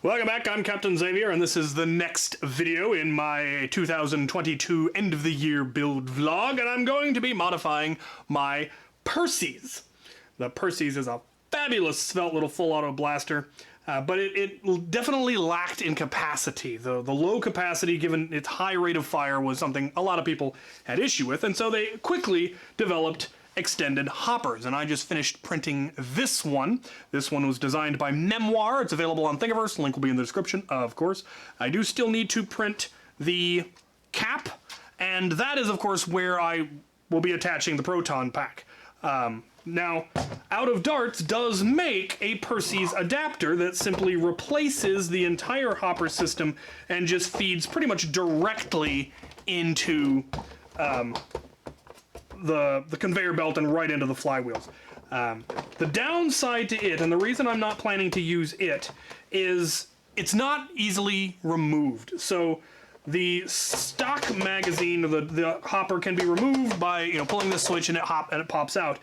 Welcome back, I'm Captain Xavier, and this is the next video in my 2022 end of the year build vlog, and I'm going to be modifying my Perses. The Perses is a fabulous svelte little full auto blaster, but it definitely lacked in capacity. The low capacity, given its high rate of fire, was something a lot of people had issue with, and so they quickly developed extended hoppers, and I just finished printing this one. This one was designed by Memoire. It's available on Thingiverse. Link will be in the description, of course. I do still need to print the cap, and that is, of course, where I will be attaching the Proton pack. Now, OutofDarts does make a Perses adapter that simply replaces the entire hopper system and just feeds pretty much directly into the conveyor belt and right into the flywheels. The downside to it, and the reason I'm not planning to use it, is it's not easily removed. So the stock magazine, the hopper, can be removed by pulling this switch and it pops out.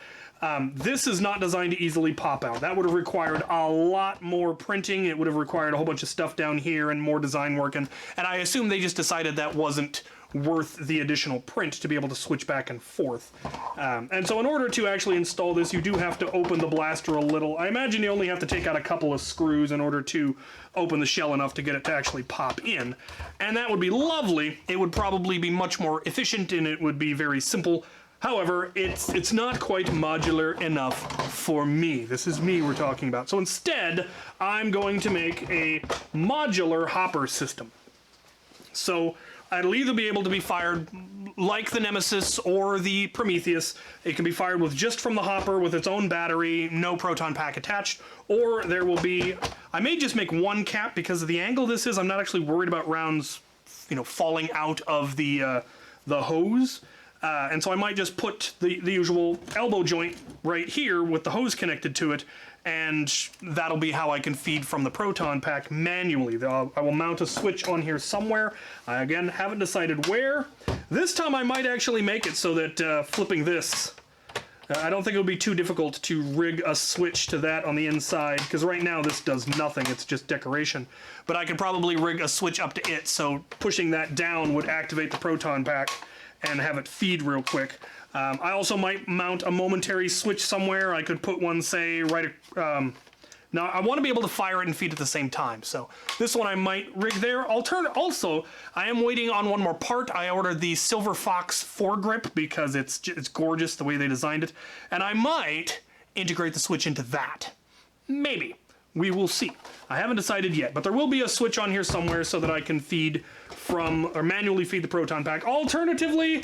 This is not designed to easily pop out. That would have required a lot more printing. It would have required a whole bunch of stuff down here and more design work, and I assume they just decided that wasn't worth the additional print to be able to switch back and forth. And so in order to actually install this, you do have to open the blaster a little. I imagine you only have to take out a couple of screws in order to open the shell enough to get it to actually pop in. And that would be lovely. It would probably be much more efficient, and it would be very simple. However, it's not quite modular enough for me. This is me we're talking about. So instead, I'm going to make a modular hopper system. So it'll either be able to be fired like the Nemesis or the Prometheus. It can be fired with just from the hopper with its own battery, no proton pack attached, or there will be, I may just make one cap because of the angle this is. I'm not actually worried about rounds, falling out of the hose. And so I might just put the usual elbow joint right here with the hose connected to it, and that'll be how I can feed from the proton pack manually. I will mount a switch on here somewhere. I, again, haven't decided where. This time I might actually make it so that flipping this, I don't think it would be too difficult to rig a switch to that on the inside, because right now this does nothing, it's just decoration. But I could probably rig a switch up to it, so pushing that down would activate the proton pack and have it feed real quick. I also might mount a momentary switch somewhere. I could put one, say, right... now, I want to be able to fire it and feed at the same time, so this one I might rig there. Also, I am waiting on one more part. I ordered the Silverfox foregrip because it's gorgeous the way they designed it, and I might integrate the switch into that. Maybe. We will see. I haven't decided yet, but there will be a switch on here somewhere so that I can feed from, or manually feed the proton pack. Alternatively,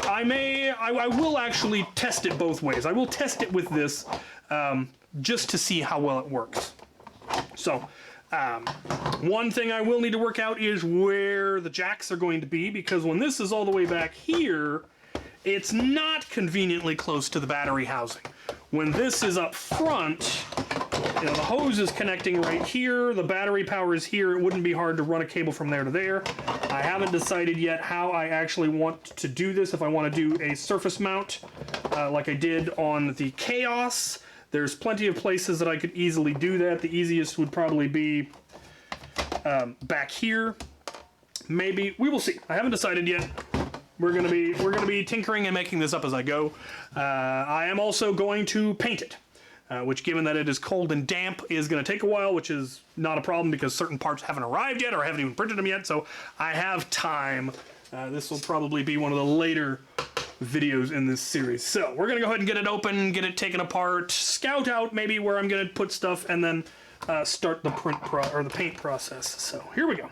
I will actually test it both ways. I will test it with this just to see how well it works. So, one thing I will need to work out is where the jacks are going to be, because when this is all the way back here, it's not conveniently close to the battery housing. When this is up front, the hose is connecting right here, the battery power is here. It wouldn't be hard to run a cable from there to there. I haven't decided yet how I actually want to do this, if I want to do a surface mount like I did on the Chaos. There's plenty of places that I could easily do that. The easiest would probably be back here. Maybe. We will see. I haven't decided yet. We're gonna be tinkering and making this up as I go. I am also going to paint it. Which, given that it is cold and damp, is going to take a while, which is not a problem because certain parts haven't arrived yet or I haven't even printed them yet, so I have time. This will probably be one of the later videos in this series. So we're going to go ahead and get it open, get it taken apart, scout out maybe where I'm going to put stuff, and then start the paint process. So here we go.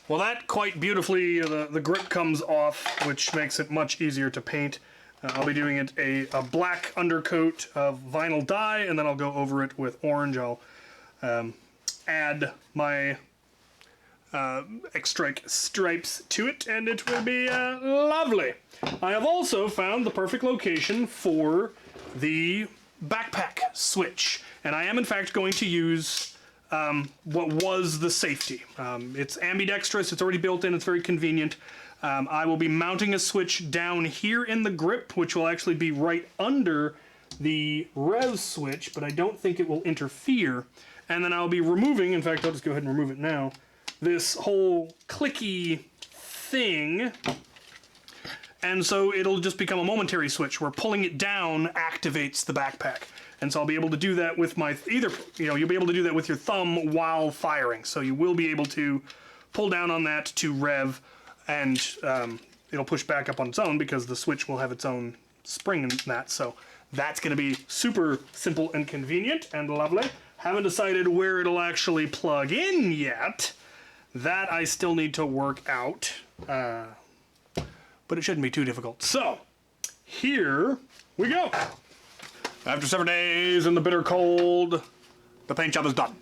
Well, that quite beautifully, the grip comes off, which makes it much easier to paint. I'll be doing it a black undercoat of vinyl dye, and then I'll go over it with orange. I'll add my X-Strike stripes to it, and it will be lovely. I have also found the perfect location for the backpack switch, and I am in fact going to use what was the safety. It's ambidextrous, it's already built in, it's very convenient. I will be mounting a switch down here in the grip, which will actually be right under the rev switch, but I don't think it will interfere. And then I'll be removing, in fact, I'll just go ahead and remove it now, this whole clicky thing. And so it'll just become a momentary switch where pulling it down activates the backpack. And so I'll be able to do that with my, you'll be able to do that with your thumb while firing. So you will be able to pull down on that to rev, and it'll push back up on its own because the switch will have its own spring in that. So that's going to be super simple and convenient and lovely. Haven't decided where it'll actually plug in yet. That I still need to work out. But it shouldn't be too difficult. So, here we go. After 7 days in the bitter cold, the paint job is done.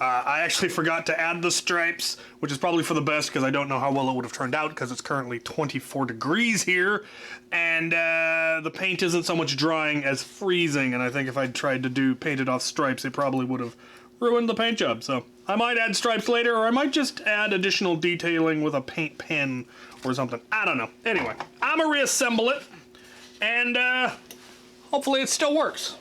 I actually forgot to add the stripes, which is probably for the best because I don't know how well it would have turned out because it's currently 24 degrees here. And the paint isn't so much drying as freezing. And I think if I'd tried to paint it off stripes, it probably would have ruined the paint job. So I might add stripes later, or I might just add additional detailing with a paint pen or something. I don't know. Anyway, I'm gonna reassemble it, and hopefully it still works.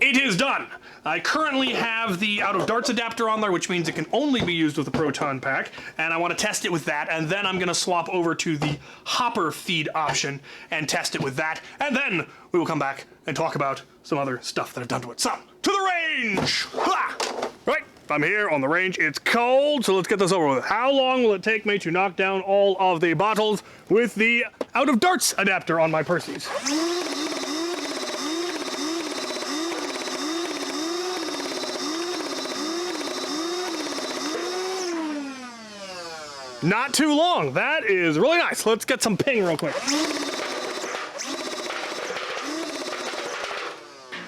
It is done. I currently have the OutofDarts adapter on there, which means it can only be used with the Proton pack, and I want to test it with that, and then I'm going to swap over to the hopper feed option and test it with that, and then we will come back and talk about some other stuff that I've done to it. So, to the range! Ha! Right, I'm here on the range. It's cold, so let's get this over with. How long will it take me to knock down all of the bottles with the OutofDarts adapter on my Perses? Not too long. That is really nice. Let's get some ping real quick.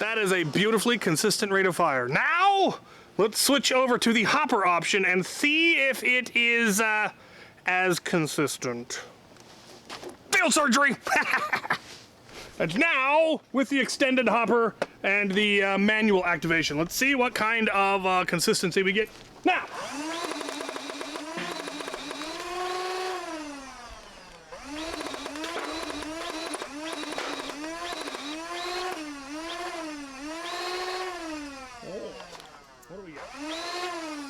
That is a beautifully consistent rate of fire. Now, let's switch over to the hopper option and see if it is as consistent. Field surgery! And now, with the extended hopper and the manual activation, let's see what kind of consistency we get now.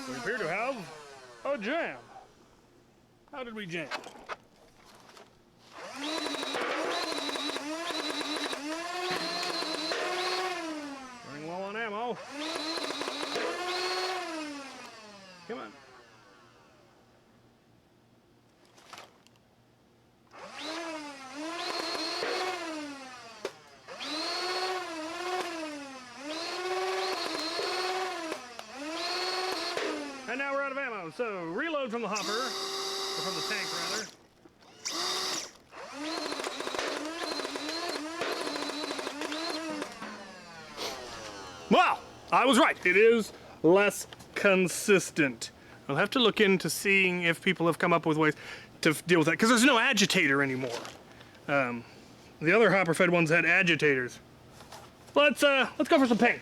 We appear to have a jam. How did we jam? Running low on ammo. Come on. And now we're out of ammo, so reload from the hopper, or from the tank rather. Well, I was right. It is less consistent. I'll have to look into seeing if people have come up with ways to deal with that, because there's no agitator anymore. The other hopper-fed ones had agitators. Let's go for some ping.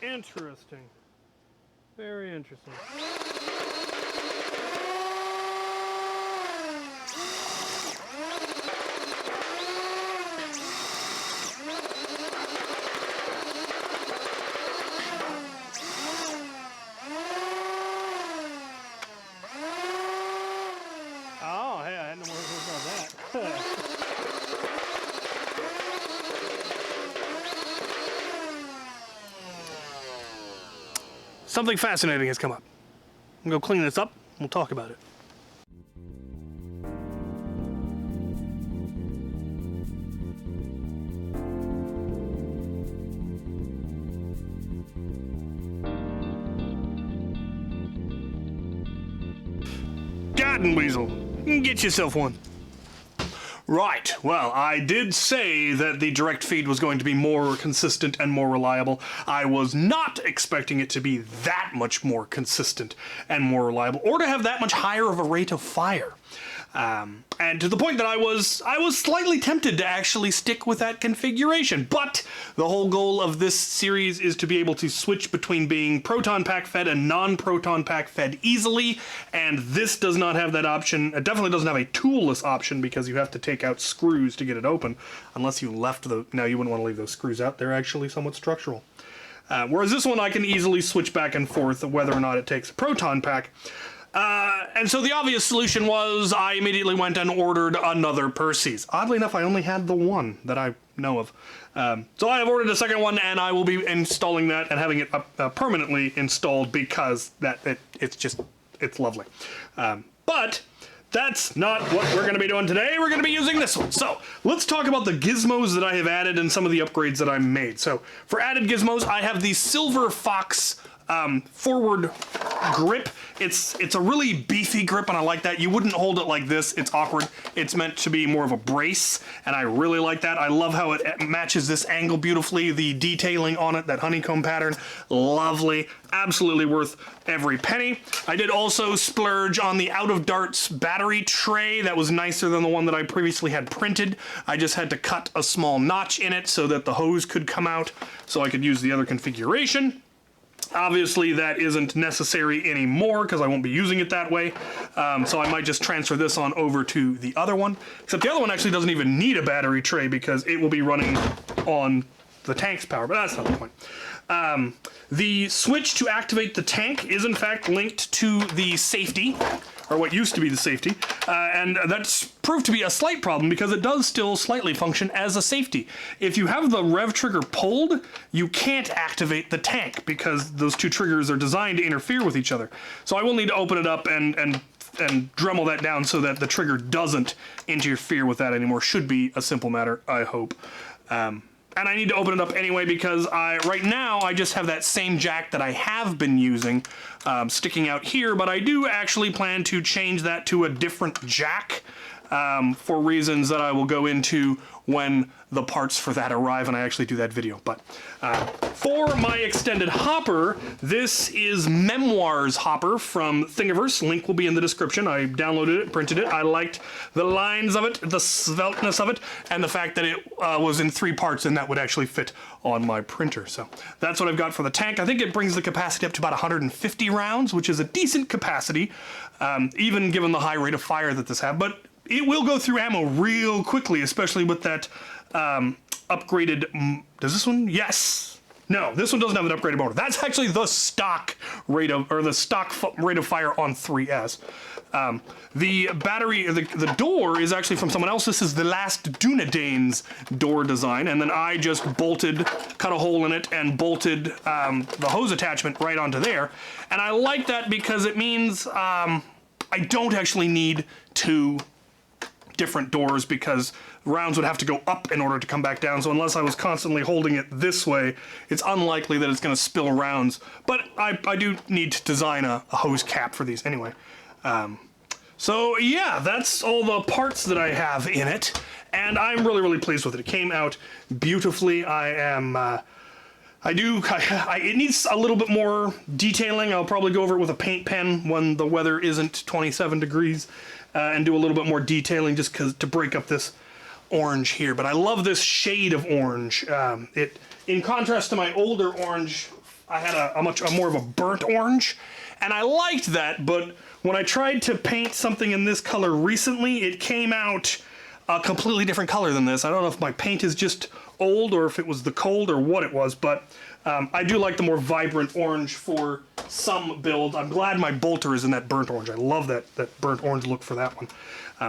Interesting. Very interesting. something fascinating has come up. I'm gonna go clean this up, we'll talk about it. Garden Weasel, get yourself one. Right, well, I did say that the direct feed was going to be more consistent and more reliable. I was not expecting it to be that much more consistent and more reliable, or to have that much higher of a rate of fire. And to the point that I was slightly tempted to actually stick with that configuration. But the whole goal of this series is to be able to switch between being Proton pack fed and non-Proton pack fed easily, and this does not have that option. It definitely doesn't have a toolless option because you have to take out screws to get it open, unless you left the... Now, you wouldn't want to leave those screws out. They're actually somewhat structural. Whereas this one, I can easily switch back and forth whether or not it takes a Proton pack. And so the obvious solution was I immediately went and ordered another Perses. Oddly enough, I only had the one that I know of. So I have ordered a second one, and I will be installing that and having it permanently installed because it's lovely. But that's not what we're going to be doing today. We're going to be using this one. So let's talk about the gizmos that I have added and some of the upgrades that I made. So for added gizmos, I have the Silverfox forward grip. It's a really beefy grip, and I like that. You wouldn't hold it like this. It's awkward. It's meant to be more of a brace, and I really like that. I love how it matches this angle beautifully. The detailing on it, that honeycomb pattern, lovely. Absolutely worth every penny. I did also splurge on the OutofDarts battery tray. That was nicer than the one that I previously had printed. I just had to cut a small notch in it so that the hose could come out so I could use the other configuration. Obviously, that isn't necessary anymore because I won't be using it that way. So I might just transfer this on over to the other one. Except the other one actually doesn't even need a battery tray because it will be running on the tank's power, but that's not the point. The switch to activate the tank is in fact linked to the safety, or what used to be the safety, and that's proved to be a slight problem because it does still slightly function as a safety. If you have the rev trigger pulled, you can't activate the tank because those two triggers are designed to interfere with each other. So I will need to open it up and Dremel that down so that the trigger doesn't interfere with that anymore. Should be a simple matter, I hope. And I need to open it up anyway because right now I just have that same jack that I have been using sticking out here, but I do actually plan to change that to a different jack for reasons that I will go into when the parts for that arrive and I actually do that video. But for my extended hopper, this is Memoire's hopper from Thingiverse. Link will be in the description. I downloaded it, printed it. I liked the lines of it, the svelteness of it, and the fact that it was in 3 parts and that would actually fit on my printer. So that's what I've got for the tank. I think it brings the capacity up to about 150 rounds, which is a decent capacity, even given the high rate of fire that this has. But it will go through ammo real quickly, especially with that upgraded... Does this one? Yes. No, this one doesn't have an upgraded motor. That's actually the stock rate of, or the stock rate of fire on 3S. The battery, the door is actually from someone else. This is TheLastDunedain's door design, and then I just cut a hole in it and bolted the hose attachment right onto there. And I like that because it means I don't actually need 2 different doors because rounds would have to go up in order to come back down. So unless I was constantly holding it this way, it's unlikely that it's going to spill rounds. But I do need to design a hose cap for these anyway. So yeah, that's all the parts that I have in it, and I'm really, really pleased with it. It came out beautifully. It needs a little bit more detailing. I'll probably go over it with a paint pen when the weather isn't 27 degrees and do a little bit more detailing just to break up this orange here. But I love this shade of orange. In contrast to my older orange, I had a more of a burnt orange, and I liked that, but when I tried to paint something in this color recently, it came out a completely different color than this. I don't know if my paint is just old or if it was the cold or what it was, but I do like the more vibrant orange for some builds. I'm glad my bolter is in that burnt orange. I love that burnt orange look for that one.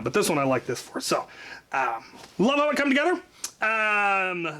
But this one I like this for. So, love how it come together.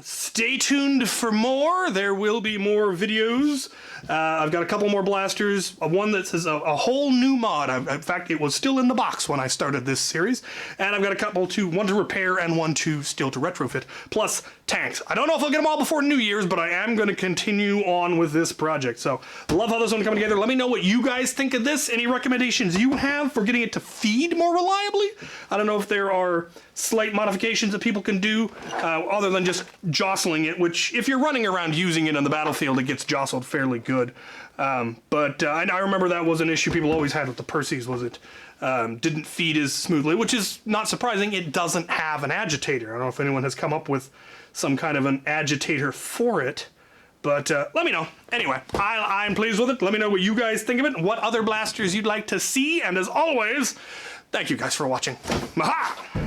Stay tuned for more. There will be more videos. I've got a couple more blasters. One that says a whole new mod. In fact, it was still in the box when I started this series. And I've got a couple one to repair and one to still to retrofit. Plus tanks. I don't know if I'll get them all before New Year's, but I am going to continue on with this project. So love how this one coming together. Let me know what you guys think of this. Any recommendations you have for getting it to feed more reliably? I don't know if there are slight modifications that people can do other than just jostling it, which if you're running around using it on the battlefield, it gets jostled fairly good. But I remember that was an issue people always had with the Perses, was it didn't feed as smoothly, which is not surprising. It doesn't have an agitator. I don't know if anyone has come up with some kind of an agitator for it, but let me know. Anyway, I'm pleased with it. Let me know what you guys think of it and what other blasters you'd like to see. And as always, thank you guys for watching. Maha!